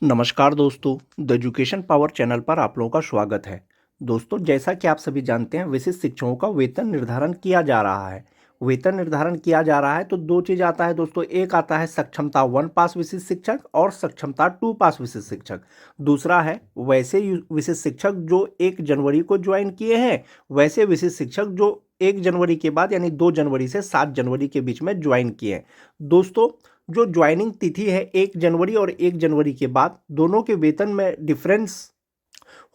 नमस्कार दोस्तों, the education power channel पर आप लोगों का स्वागत है। दोस्तों, जैसा कि आप सभी जानते हैं, विशिष्ट शिक्षकों का वेतन निर्धारण किया जा रहा है। वेतन निर्धारण किया जा रहा है तो दो चीज़ आता है दोस्तों। एक आता है सक्षमता 1 पास विशिष्ट शिक्षक और सक्षमता 2 पास विशिष्ट शिक्षक। दूसरा है वैसे विशिष्ट शिक्षक जो 1 जनवरी को ज्वाइन किए हैं, वैसे विशिष्ट शिक्षक जो 1 जनवरी के बाद यानी 2 जनवरी से 7 जनवरी के बीच में ज्वाइन किए हैं। दोस्तों, जो ज्वाइनिंग तिथि है 1 जनवरी और 1 जनवरी के बाद, दोनों के वेतन में डिफरेंस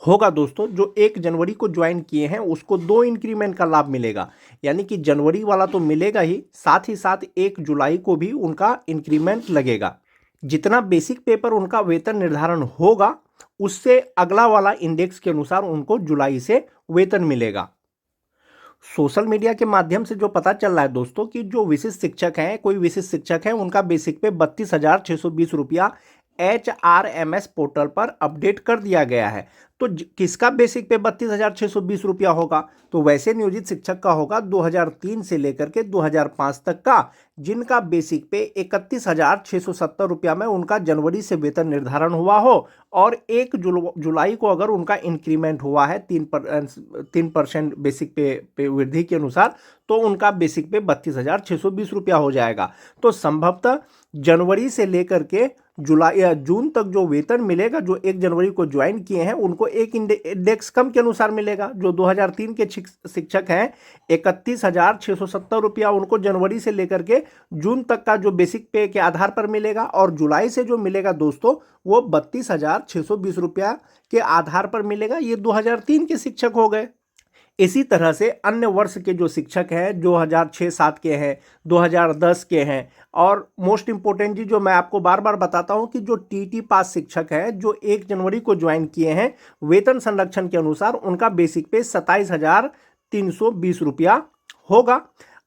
होगा दोस्तों। जो 1 जनवरी को ज्वाइन किए हैं उसको 2 इंक्रीमेंट का लाभ मिलेगा, यानी कि जनवरी वाला तो मिलेगा ही साथ 1 जुलाई को भी उनका इंक्रीमेंट लगेगा। जितना बेसिक पे पर उनका वेतन निर्धारण होगा, उससे अगला वाला इंडेक्स के अनुसार उनको जुलाई से वेतन मिलेगा। सोशल मीडिया के माध्यम से जो पता चल रहा है दोस्तों कि जो विशिष्ट शिक्षक हैं, कोई विशिष्ट शिक्षक है, उनका बेसिक पे 32,620 रुपया HRMS पोर्टल पर अपडेट कर दिया गया है। तो किसका बेसिक पे 32,620 रुपया होगा? तो वैसे नियोजित शिक्षक का होगा 2003 से लेकर के 2005 तक का, जिनका बेसिक पे 31,670 रुपया में उनका जनवरी से वेतन निर्धारण हुआ हो और 1 जुलाई को अगर उनका इंक्रीमेंट हुआ है 3% बेसिक पे वृद्धि के अनुसार, तो उनका बेसिक पे 32,620 रुपया हो जाएगा। तो संभवतः जनवरी से लेकर के जुलाई या जून तक जो वेतन मिलेगा, जो 1 जनवरी को ज्वाइन किए हैं, उनको एक इंडेक्स कम के अनुसार मिलेगा। जो 2003 के शिक्षक हैं, 31,670 रुपया उनको जनवरी से लेकर के जून तक का जो बेसिक पे के आधार पर मिलेगा, और जुलाई से जो मिलेगा दोस्तों वो 32,620 रुपया के आधार पर मिलेगा। ये 2003 के शिक्षक हो गए। इसी तरह से अन्य वर्ष के जो शिक्षक हैं, 2006-7 के हैं, 2010 के हैं, और मोस्ट इंपॉर्टेंट जी जो मैं आपको बार बार बताता हूं कि जो टीटी पास शिक्षक हैं जो 1 जनवरी को ज्वाइन किए हैं, वेतन संरक्षण के अनुसार उनका बेसिक पे 27,320 रुपया होगा।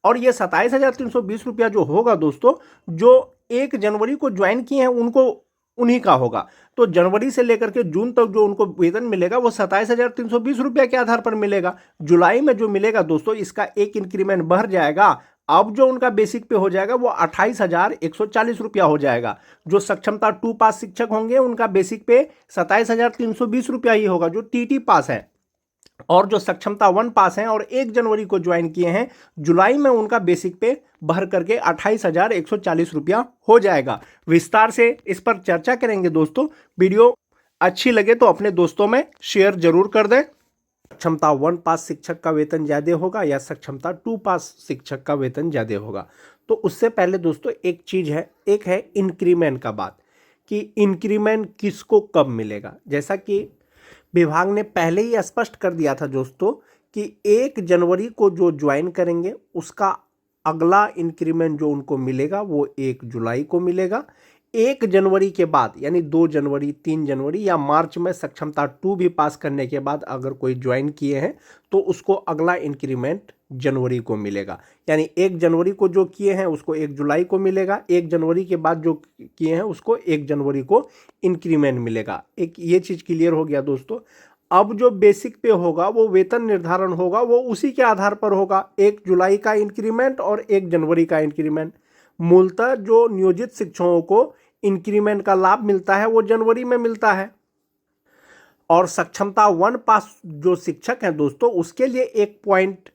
और ये 27,320 रुपया जो होगा दोस्तों, जो 1 जनवरी को ज्वाइन किए हैं उनको उन्हीं का होगा। तो जनवरी से लेकर के जून तक जो उनको वेतन मिलेगा वो 27,320 रुपया के आधार पर मिलेगा। जुलाई में जो मिलेगा दोस्तों, इसका एक इंक्रीमेंट बढ़ जाएगा। अब जो उनका बेसिक पे हो जाएगा वो 28,140 रुपया हो जाएगा। जो सक्षमता 2 पास शिक्षक होंगे उनका बेसिक पे 27,320 रुपया ही होगा, जो टीटी पास है। और जो सक्षमता 1 पास हैं और 1 जनवरी को ज्वाइन किए हैं, जुलाई में उनका बेसिक पे भर करके 28,140 रुपया हो जाएगा। विस्तार से इस पर चर्चा करेंगे दोस्तों। वीडियो अच्छी लगे तो अपने दोस्तों में शेयर जरूर कर दें। सक्षमता 1 पास शिक्षक का वेतन ज़्यादा होगा या सक्षमता 2 पास शिक्षक का वेतन ज़्यादा होगा? तो उससे पहले दोस्तों एक चीज़ है, एक है इंक्रीमेंट का बात, कि इंक्रीमेंट किसको कब मिलेगा। जैसा कि विभाग ने पहले ही स्पष्ट कर दिया था दोस्तों कि 1 जनवरी को जो ज्वाइन करेंगे उसका अगला इंक्रीमेंट जो उनको मिलेगा वो 1 जुलाई को मिलेगा। 1 जनवरी के बाद यानी 2 जनवरी, 3 जनवरी या मार्च में सक्षमता 2 भी पास करने के बाद अगर कोई ज्वाइन किए हैं तो उसको अगला इंक्रीमेंट जनवरी को मिलेगा। यानी 1 जनवरी को जो किए हैं उसको 1 जुलाई को मिलेगा, 1 जनवरी के बाद जो किए हैं उसको 1 जनवरी को इंक्रीमेंट मिलेगा। एक ये चीज़ क्लियर हो गया दोस्तों। अब जो बेसिक पे होगा वो वेतन निर्धारण होगा, वो उसी के आधार पर होगा, 1 जुलाई का इंक्रीमेंट और 1 जनवरी का इंक्रीमेंट। मूलतः जो नियोजित शिक्षकों को इंक्रीमेंट का लाभ मिलता है वो जनवरी में मिलता है। और सक्षमता 1 पास जो शिक्षक हैं दोस्तों, उसके लिए एक पॉइंट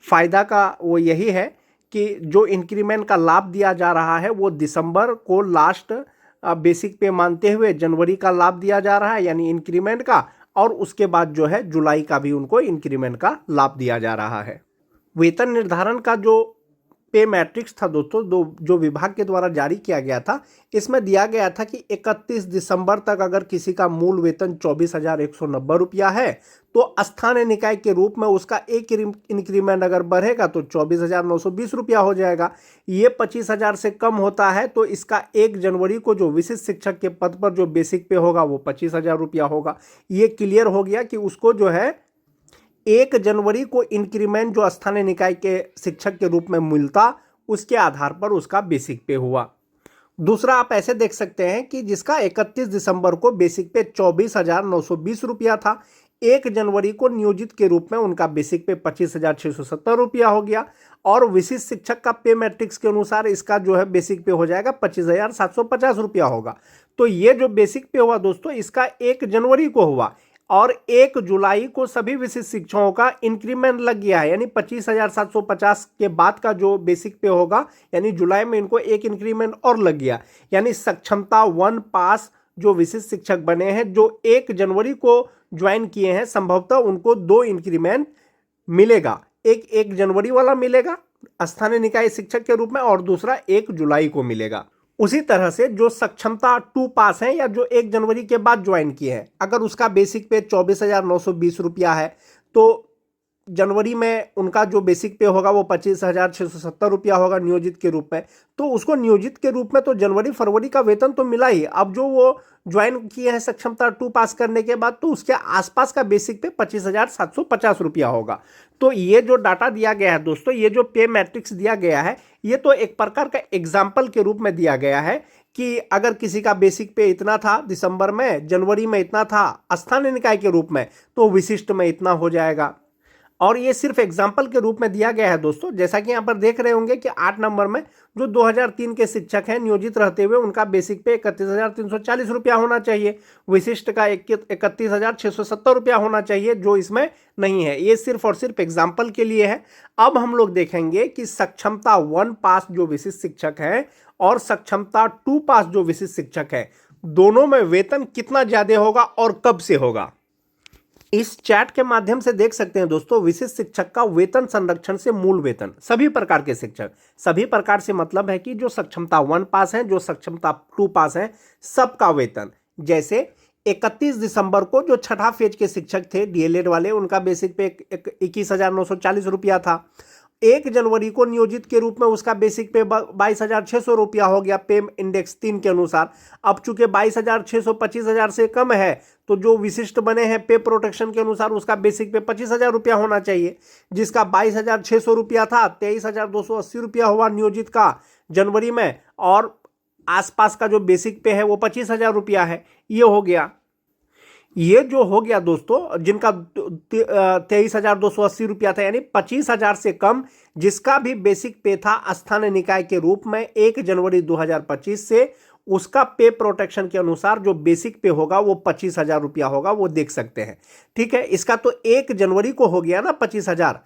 फायदा का वो यही है कि जो इंक्रीमेंट का लाभ दिया जा रहा है वो दिसंबर को लास्ट बेसिक पे मानते हुए जनवरी का लाभ दिया जा रहा है, यानी इंक्रीमेंट का, और उसके बाद जो है जुलाई का भी उनको इंक्रीमेंट का लाभ दिया जा रहा है। वेतन निर्धारण का जो पे मैट्रिक्स था दोस्तों, जो विभाग के द्वारा जारी किया गया था, इसमें दिया गया था कि 31 दिसंबर तक अगर किसी का मूल वेतन 24,190 रुपया है तो स्थानीय निकाय के रूप में उसका एक इंक्रीमेंट अगर बढ़ेगा तो 24,920 रुपया हो जाएगा। ये 25,000 से कम होता है तो इसका 1 जनवरी को जो विशिष्ट शिक्षक के पद पर जो बेसिक पे होगा वो 25,000 रुपया होगा। ये क्लियर हो गया कि उसको जो है 1 जनवरी को इंक्रीमेंट जो स्थानीय निकाय के शिक्षक के रूप में मिलता, उसके आधार पर उसका बेसिक पे हुआ। दूसरा आप ऐसे देख सकते हैं कि जिसका 31 दिसंबर को बेसिक पे 24,920 रुपया था, 1 जनवरी को नियोजित के रूप में उनका बेसिक पे 25,670 रुपया हो गया और विशिष्ट शिक्षक का पे मैट्रिक्स के अनुसार इसका जो है बेसिक पे हो जाएगा 25,750 रुपया होगा। तो ये जो बेसिक पे हुआ दोस्तों इसका 1 जनवरी को हुआ और 1 जुलाई को सभी विशिष्ट शिक्षकों का इंक्रीमेंट लग गया है, यानी 25,750 के बाद का जो बेसिक पे होगा, यानी जुलाई में इनको एक इंक्रीमेंट और लग गया। यानी सक्षमता 1 पास जो विशिष्ट शिक्षक बने हैं जो 1 जनवरी को ज्वाइन किए हैं, संभवतः उनको 2 इंक्रीमेंट मिलेगा। एक 1 जनवरी वाला मिलेगा स्थानीय निकाय शिक्षक के रूप में और दूसरा 1 जुलाई को मिलेगा। उसी तरह से जो सक्षमता 2 पास हैं या जो 1 जनवरी के बाद ज्वाइन किए हैं, अगर उसका बेसिक पे 24,920 रुपया है तो जनवरी में उनका जो बेसिक पे होगा वो 25,670 रुपया होगा नियोजित के रूप में। तो उसको नियोजित के रूप में तो जनवरी फरवरी का वेतन तो मिला ही। अब जो वो ज्वाइन किए हैं सक्षमता 2 पास करने के बाद तो उसके आसपास का बेसिक पे 25,750 रुपया होगा। तो ये जो डाटा दिया गया है दोस्तों, ये जो पे मैट्रिक्स दिया गया है, ये तो एक प्रकार का एग्जाम्पल के रूप में दिया गया है कि अगर किसी का बेसिक पे इतना था दिसंबर में, जनवरी में इतना था स्थानीय निकाय के रूप में, तो विशिष्ट में इतना हो जाएगा। और ये सिर्फ एग्जाम्पल के रूप में दिया गया है दोस्तों। जैसा कि यहाँ पर देख रहे होंगे कि 8 नंबर में जो 2003 के शिक्षक हैं नियोजित रहते हुए उनका बेसिक पे 31,340 रुपया होना चाहिए, विशिष्ट का 31,670 रुपया होना चाहिए, जो इसमें नहीं है। ये सिर्फ और सिर्फ एग्जाम्पल के लिए है। अब हम लोग देखेंगे कि सक्षमता 1 पास जो विशिष्ट शिक्षक है और सक्षमता 2 पास जो विशिष्ट शिक्षक है, दोनों में वेतन कितना ज्यादा होगा और कब से होगा। इस चैट के माध्यम से देख सकते हैं दोस्तों, विशिष्ट शिक्षक का वेतन संरक्षण से मूल वेतन सभी प्रकार के शिक्षक, सभी प्रकार से मतलब है कि जो सक्षमता 1 पास है, जो सक्षमता 2 पास है, सबका वेतन। जैसे 31 दिसंबर को जो छठा फेज के शिक्षक थे डीएलएड वाले, उनका बेसिक पे 21,940 रुपया था। 1 जनवरी को नियोजित के रूप में उसका बेसिक पे 22,600 रुपया हो गया पे इंडेक्स 3 के अनुसार। अब चूंकि 22,600 25,000 से कम है तो जो विशिष्ट बने हैं पे प्रोटेक्शन के अनुसार उसका बेसिक पे 25,000 रुपया होना चाहिए, जिसका 22,600 रुपया था 23,280 रुपया हुआ नियोजित का जनवरी में, और आसपास का जो बेसिक पे है वो 25,000 रुपया है। ये हो गया। ये जो हो गया दोस्तों जिनका 23,280 रुपया था, यानी 25,000 से कम जिसका भी बेसिक पे था स्थानीय निकाय के रूप में 1 जनवरी 2025 से, उसका पे प्रोटेक्शन के अनुसार जो बेसिक पे होगा वो 25,000 रुपया होगा, वो देख सकते हैं। ठीक है, इसका तो 1 जनवरी को हो गया ना 25,000।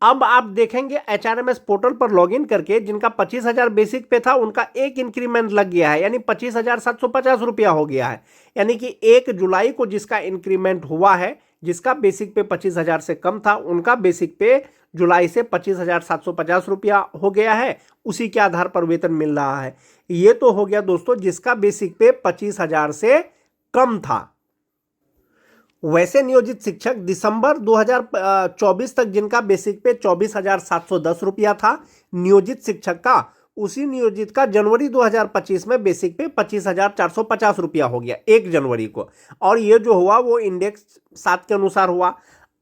अब आप देखेंगे एचआरएमएस पोर्टल पर लॉगिन करके जिनका 25,000 बेसिक पे था उनका एक इंक्रीमेंट लग गया है, यानी 25,750 रुपया हो गया है। यानी कि 1 जुलाई को जिसका इंक्रीमेंट हुआ है, जिसका बेसिक पे 25,000 से कम था, उनका बेसिक पे जुलाई से 25,750 रुपया हो गया है। उसी के आधार पर वेतन मिल रहा है। ये तो हो गया दोस्तों जिसका बेसिक पे 25,000 से कम था। वैसे नियोजित शिक्षक दिसंबर 2024 तक जिनका बेसिक पे 24,710 रुपया था नियोजित शिक्षक का, उसी नियोजित का जनवरी 2025 में बेसिक पे 25,450 रुपया हो गया 1 जनवरी को। और ये जो हुआ वो इंडेक्स 7 के अनुसार हुआ।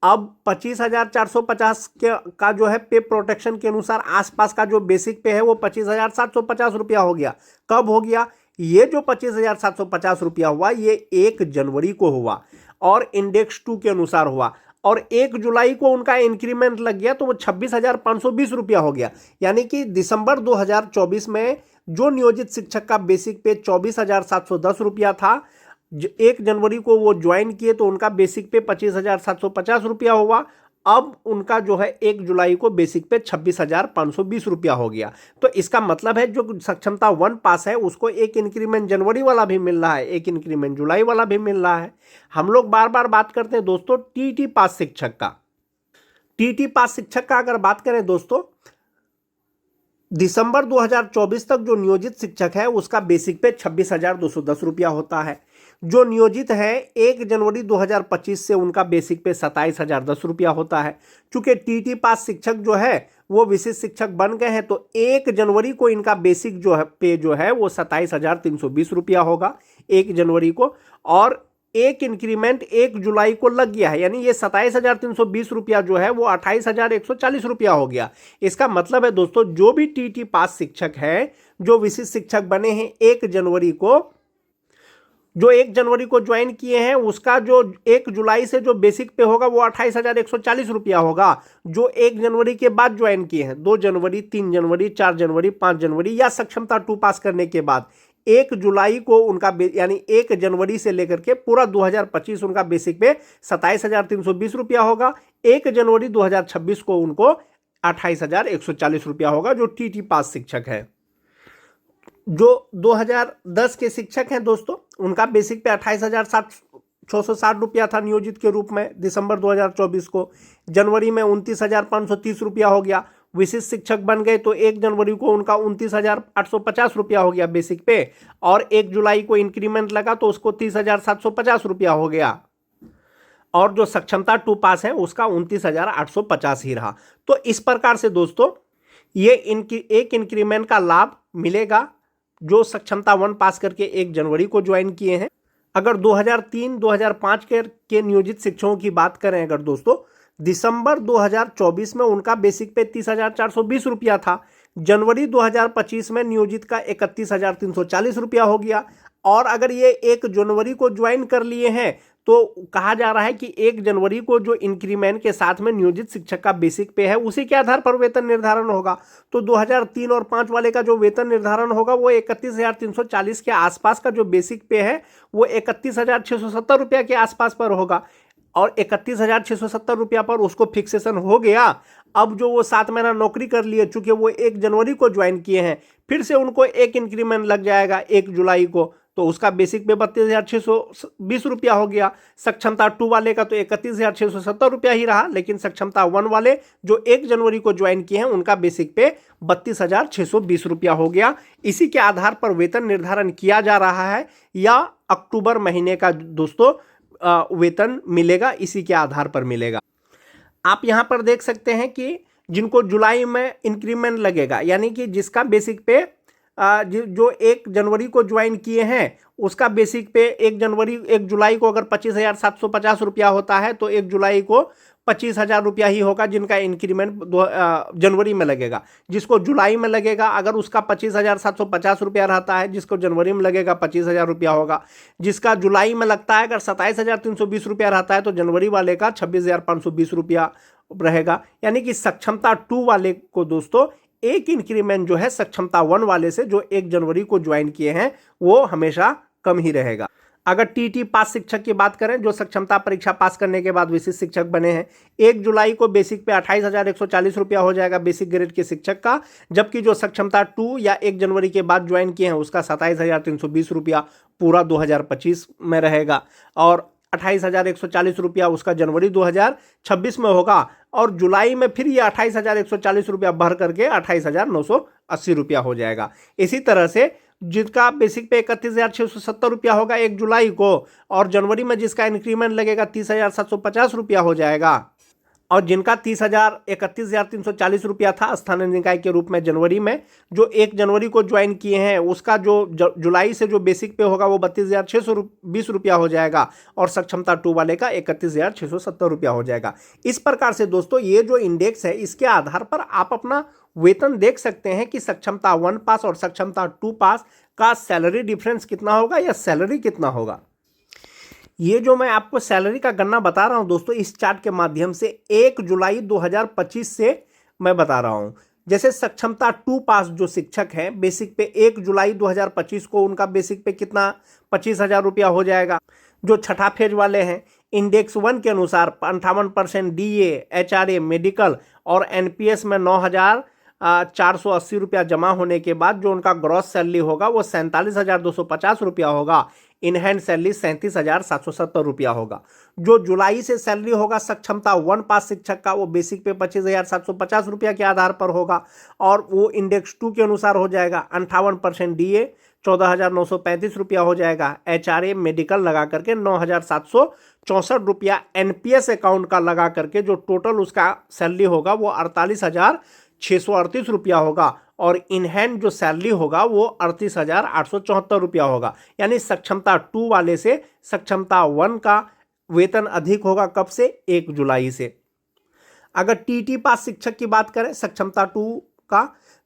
अब 25,450 का जो है पे प्रोटेक्शन के अनुसार आसपास का जो बेसिक पे है वो 25,750 रुपया हो गया। कब हो गया? ये जो 25,750 रुपया हुआ ये 1 जनवरी को हुआ और इंडेक्स 2 के अनुसार हुआ, और 1 जुलाई को उनका इंक्रीमेंट लग गया तो वो 26,520 रुपया हो गया। यानी कि दिसंबर 2024 में जो नियोजित शिक्षक का बेसिक पे 24,710 रुपया था, 1 जनवरी को वो ज्वाइन किए तो उनका बेसिक पे 25,750 रुपया हुआ। अब उनका जो है 1 जुलाई को बेसिक पे 26,520 रुपया हो गया। तो इसका मतलब है जो सक्षमता 1 पास है उसको एक इंक्रीमेंट जनवरी वाला भी मिल रहा है, एक इंक्रीमेंट जुलाई वाला भी मिल रहा है। हम लोग बार बार बात करते हैं दोस्तों टीटी पास शिक्षक का। टीटी पास शिक्षक का अगर बात करें दोस्तों, दिसंबर 2024 तक जो नियोजित शिक्षक है उसका बेसिक पे 26,210 रुपया होता है। जो नियोजित है 1 जनवरी 2025 से उनका बेसिक पे 27,010 रुपया होता है। चूंकि टीटी पास शिक्षक जो है वो विशिष्ट शिक्षक बन गए हैं तो 1 जनवरी को इनका बेसिक जो है पे जो है वो 27,320 रुपया होगा 1 जनवरी को, और एक इंक्रीमेंट 1 जुलाई को लग गया है, यानी ये 27,320 रुपया जो है वो 28,140 रुपया हो गया। इसका मतलब है दोस्तों जो भी टीटी पास शिक्षक है जो विशिष्ट शिक्षक बने हैं 1 जनवरी को, जो 1 जनवरी को ज्वाइन किए हैं उसका जो 1 जुलाई से जो बेसिक पे होगा वो 28,140 रुपया होगा। जो 1 जनवरी के बाद ज्वाइन किए हैं, 2 जनवरी, 3 जनवरी, 4 जनवरी, 5 जनवरी या सक्षमता 2 पास करने के बाद 1 जुलाई को उनका यानी 1 जनवरी से लेकर के पूरा 2025 उनका बेसिक पे 27,320 रुपया होगा। 1 जनवरी 2026 को उनको 28,140 रुपया होगा जो टीटी पास शिक्षक है। जो 2010 के शिक्षक हैं दोस्तों, उनका बेसिक पे 28,660 रुपया था नियोजित के रूप में दिसंबर 2024 को। जनवरी में 29,530 रुपया हो गया। विशिष्ट शिक्षक बन गए तो 1 जनवरी को उनका 29,850 रुपया हो गया बेसिक पे, और 1 जुलाई को इंक्रीमेंट लगा तो उसको 30,750 रुपया हो गया। और जो सक्षमता 2 पास है उसका 29,850 ही रहा। तो इस प्रकार से दोस्तों ये एक इंक्रीमेंट का लाभ मिलेगा जो सक्षमता 1 पास करके 1 जनवरी को ज्वाइन किए हैं। अगर 2003-2005 के नियोजित शिक्षकों की बात करें अगर दोस्तों, दिसंबर 2024 में उनका बेसिक पे 30,420 रुपया था। जनवरी 2025 में नियोजित का 31,340 रुपया हो गया। और अगर ये 1 जनवरी को ज्वाइन कर लिए हैं तो कहा जा रहा है कि 1 जनवरी को जो इंक्रीमेंट के साथ में नियोजित शिक्षक का बेसिक पे है उसी के आधार पर वेतन निर्धारण होगा। तो 2003 और 5 वाले का जो वेतन निर्धारण होगा वो 31,340 के आसपास का जो बेसिक पे है वो 31,670 रुपया के आसपास पर होगा। और 31,670 रुपया पर उसको फिक्सेशन हो गया। अब जो वो 7 महीना नौकरी कर लिए, चूंकि वो 1 जनवरी को ज्वाइन किए हैं, फिर से उनको एक इंक्रीमेंट लग जाएगा 1 जुलाई को, तो उसका बेसिक पे 32,620 रुपया हो गया। सक्षमता 2 वाले का तो 31,670 रुपया ही रहा, लेकिन सक्षमता 1 वाले जो 1 जनवरी को ज्वाइन किए हैं उनका बेसिक पे 32,620 रुपया हो गया। इसी के आधार पर वेतन निर्धारण किया जा रहा है या अक्टूबर महीने का दोस्तों वेतन मिलेगा, इसी के आधार पर मिलेगा। आप यहां पर देख सकते हैं कि जिनको जुलाई में इंक्रीमेंट लगेगा, यानी कि जिसका बेसिक पे जो 1 जनवरी को ज्वाइन किए हैं उसका बेसिक पे 1 जुलाई को अगर 25,750 रुपया होता है तो 1 जुलाई को 25,000 रुपया ही होगा जिनका इंक्रीमेंट जनवरी में लगेगा। जिसको जुलाई में लगेगा अगर उसका 25,750 रुपया रहता है, जिसको जनवरी में लगेगा 25,000 रुपया होगा। जिसका जुलाई में लगता है अगर 27,320 रुपया रहता है तो जनवरी वाले का 26,520 रुपया रहेगा। यानी कि सक्षमता 2 वाले को दोस्तों एक इंक्रीमेंट जो है सक्षमता 1 वाले से जो 1 जनवरी को ज्वाइन किए हैं वो हमेशा कम ही रहेगा। अगर टीटी पास शिक्षक की बात करें जो सक्षमता परीक्षा पास करने के बाद विशिष्ट शिक्षक बने हैं, 1 जुलाई को बेसिक पे 28,140 रुपया हो जाएगा बेसिक ग्रेड के शिक्षक का, जबकि जो सक्षमता 2 या 1 जनवरी के बाद ज्वाइन किए हैं उसका 27,320 रुपया पूरा 2025 में रहेगा। और 28,140 रुपया उसका जनवरी 2026 में होगा। और जुलाई में फिर ये 28,140 रुपया बढ़ करके 28,980 रुपया हो जाएगा। इसी तरह से जिसका बेसिक पे 31,670 रुपया होगा 1 जुलाई को, और जनवरी में जिसका इंक्रीमेंट लगेगा 30,750 रुपया हो जाएगा। और जिनका 31,340 रुपया था स्थानीय निकाय के रूप में जनवरी में, जो 1 जनवरी को ज्वाइन किए हैं उसका जो जुलाई से जो बेसिक पे होगा वो 32,620 रुपया हो जाएगा। और सक्षमता 2 वाले का 31,670 रुपया हो जाएगा। इस प्रकार से दोस्तों ये जो इंडेक्स है इसके आधार पर आप अपना वेतन देख सकते हैं कि सक्षमता 1 पास और सक्षमता 2 पास का सैलरी डिफरेंस कितना होगा या सैलरी कितना होगा। ये जो मैं आपको सैलरी का गणना बता रहा हूं दोस्तों इस चार्ट के माध्यम से 1 जुलाई 2025 से मैं बता रहा हूं। जैसे सक्षमता 2 पास जो शिक्षक हैं बेसिक पे 1 जुलाई 2025 को उनका बेसिक पे कितना 25,000 रुपया हो जाएगा। जो छठा फेज वाले हैं इंडेक्स 1 के अनुसार 58% डीए, एचआरए, मेडिकल और एनपीएस में 9,480 रुपया जमा होने के बाद जो उनका ग्रॉस सैलरी होगा वो 47,250 रुपया होगा। इन हैंड सैलरी 37,770 रुपया होगा। जो जुलाई से सैलरी होगा सक्षमता 1 पास शिक्षक का वो बेसिक पे 25,750 रुपया के आधार पर होगा। और वो इंडेक्स 2 के अनुसार हो जाएगा 58% डीए 14,935 रुपया हो जाएगा। एचआरए मेडिकल लगा करके 9,764 रुपया, एनपीएस अकाउंट का लगा करके जो टोटल उसका सैलरी होगा वो 48,638 रुपया होगा। और इन हैंड जो सैलरी होगा वो 38,874 रुपया होगा। यानी सक्षमता 2 वाले से सक्षमता 1 का वेतन अधिक होगा। कब से? 1 जुलाई से। अगर टीटी पास शिक्षक की बात करें सक्षमता 2 का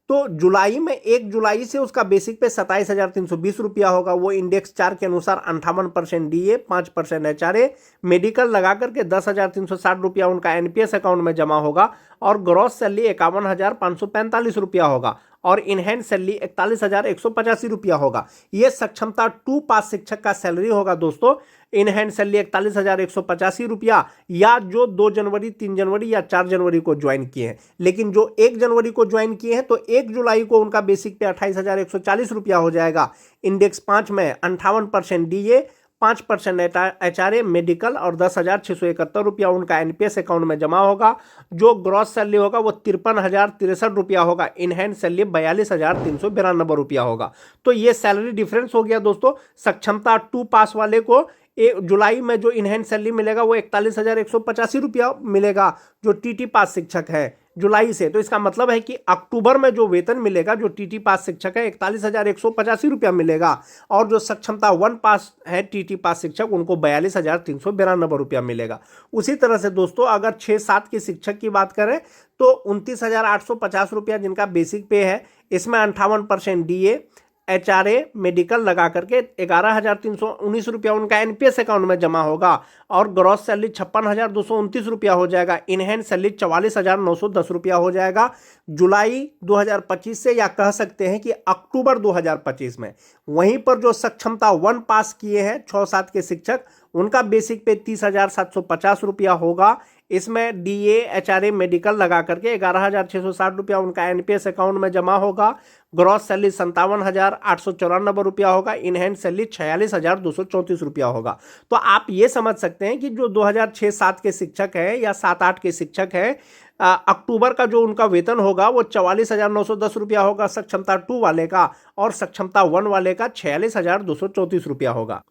तो जुलाई में 1 जुलाई से उसका बेसिक पे 27,320 रुपया होगा। वो इंडेक्स 4 के अनुसार 58% डीए, 5% एचआरए, मेडिकल लगा करके 10,360 रुपया उनका एनपीएस अकाउंट में जमा होगा और ग्रॉस सैलरी 51,545 रुपया होगा और इन हैंड सैलरी 41,185 रुपया होगा। ये सक्षमता 2 पास शिक्षक का सैलरी होगा दोस्तों। इन हैंड सैलरी 41,185 रुपया, या जो 2 जनवरी, 3 जनवरी या 4 जनवरी को ज्वाइन किए हैं। लेकिन जो 1 जनवरी को ज्वाइन किए हैं तो 1 जुलाई को उनका बेसिक पे 28,140 रुपया हो जाएगा। इंडेक्स 5 में 58% डीए, 5% एचआरए, मेडिकल और 10,671 रुपया उनका एनपीएस अकाउंट में जमा होगा। जो ग्रॉस सैलरी होगा वो 53,063 रुपया होगा। इन हैंड सैलरी 42,392 रुपया होगा। तो ये सैलरी डिफरेंस हो गया दोस्तों। सक्षमता 2 पास वाले को जुलाई में जो इनहैंड सैलरी मिलेगा वो 41,185 रुपया मिलेगा जो टीटी पास शिक्षक है जुलाई से। तो इसका मतलब है कि अक्टूबर में जो वेतन मिलेगा जो टीटी पास शिक्षक है 41,185 रुपया मिलेगा, और जो सक्षमता 1 पास है टीटी पास शिक्षक उनको 42,392 रुपया मिलेगा। उसी तरह से दोस्तों अगर 6-7 के शिक्षक की बात करें तो 29,850 रुपया जिनका बेसिक पे है, इसमें 58% डीए, एचआरए, मेडिकल लगा करके 11,319 रुपया उनका एनपीएस अकाउंट में जमा होगा और ग्रॉस सैलरी 56,229 रुपया हो जाएगा। इन हैंड सैलरी 44,910 रुपया हो जाएगा जुलाई 2025 से, या कह सकते हैं कि अक्टूबर 2025 में। वहीं पर जो सक्षमता 1 पास किए हैं 6-7 के शिक्षक उनका बेसिक पे 30,750 रुपया होगा। इसमें डीए, एचआरए, मेडिकल लगा करके 11,660 रुपया उनका एनपीएस अकाउंट में जमा होगा। ग्रॉस सैलरी 57,894 रुपया होगा। इन हैंड सैलरी 46,234 रुपया होगा। तो आप ये समझ सकते हैं कि जो 2006-7 के शिक्षक हैं या 7-8 के शिक्षक हैं, अक्टूबर का जो उनका वेतन होगा वो 44,910 रुपया होगा सक्षमता 2 वाले का, और सक्षमता 1 वाले का 46,234 रुपया होगा।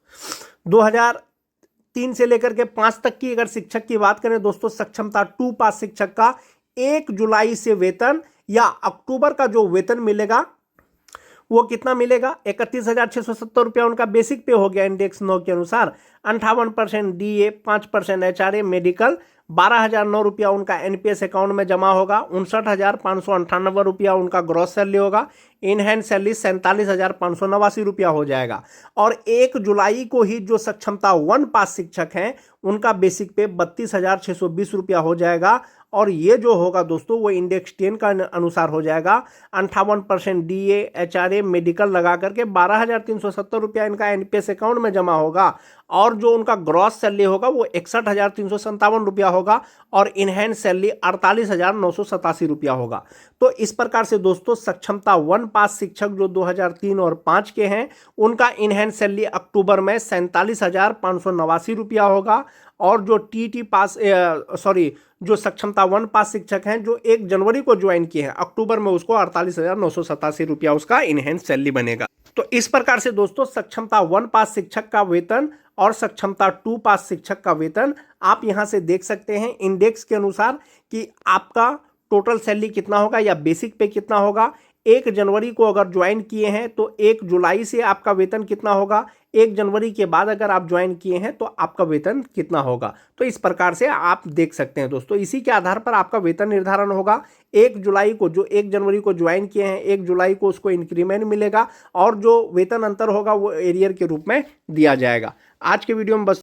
2003 से लेकर के 5 तक की अगर शिक्षक की बात करें दोस्तों, सक्षमता 2 पास शिक्षक का 1 जुलाई से वेतन या अक्टूबर का जो वेतन मिलेगा वो कितना मिलेगा, 31,670 रुपया उनका बेसिक पे हो गया इंडेक्स 9 के अनुसार। 58% डीए, 5% एचआरए, मेडिकल 12,009 रुपया उनका एनपीएस अकाउंट में जमा होगा। 59,598 रुपया उनका ग्रॉस सैलरी होगा। इन हैंड सैलरी 47,589 रुपया हो जाएगा। और 1 जुलाई को ही जो सक्षमता 1 पास शिक्षक हैं उनका बेसिक पे 32,620 रुपया हो जाएगा, और ये जो होगा दोस्तों वो इंडेक्स 10 का अनुसार हो जाएगा। 58% डीए, एचआरए, मेडिकल लगा करके 12,370 रुपया इनका एनपीएस अकाउंट में जमा होगा, और जो उनका ग्रॉस सैलरी होगा वो 61,357 रुपया होगा, और इन हैंड सैलरी 48,987 रुपया होगा। तो इस प्रकार से दोस्तों सक्षमता 1 पास शिक्षक जो 2003 और 5 के हैं उनका इन हैंड सैलरी अक्टूबर में 47,589 रुपया होगा, और जो टीटी पास जो सक्षमता 1 पास शिक्षक हैं जो 1 जनवरी को ज्वाइन किए हैं अक्टूबर में, उसको 48,987 रुपया उसका इनहैंस सैलरी बनेगा। तो इस प्रकार से दोस्तों सक्षमता 1 पास शिक्षक का वेतन और सक्षमता 2 पास शिक्षक का वेतन आप यहां से देख सकते हैं इंडेक्स के अनुसार कि आपका टोटल सैलरी कितना होगा या बेसिक पे कितना होगा। 1 जनवरी को अगर ज्वाइन किए हैं तो 1 जुलाई से आपका वेतन कितना होगा, 1 जनवरी के बाद अगर आप ज्वाइन किए हैं तो आपका वेतन कितना होगा। तो इस प्रकार से आप देख सकते हैं दोस्तों, इसी के आधार पर आपका वेतन निर्धारण होगा। 1 जुलाई को जो 1 जनवरी को ज्वाइन किए हैं 1 जुलाई को उसको इंक्रीमेंट मिलेगा, और जो वेतन अंतर होगा वो एरियर के रूप में दिया जाएगा। आज के वीडियो में बस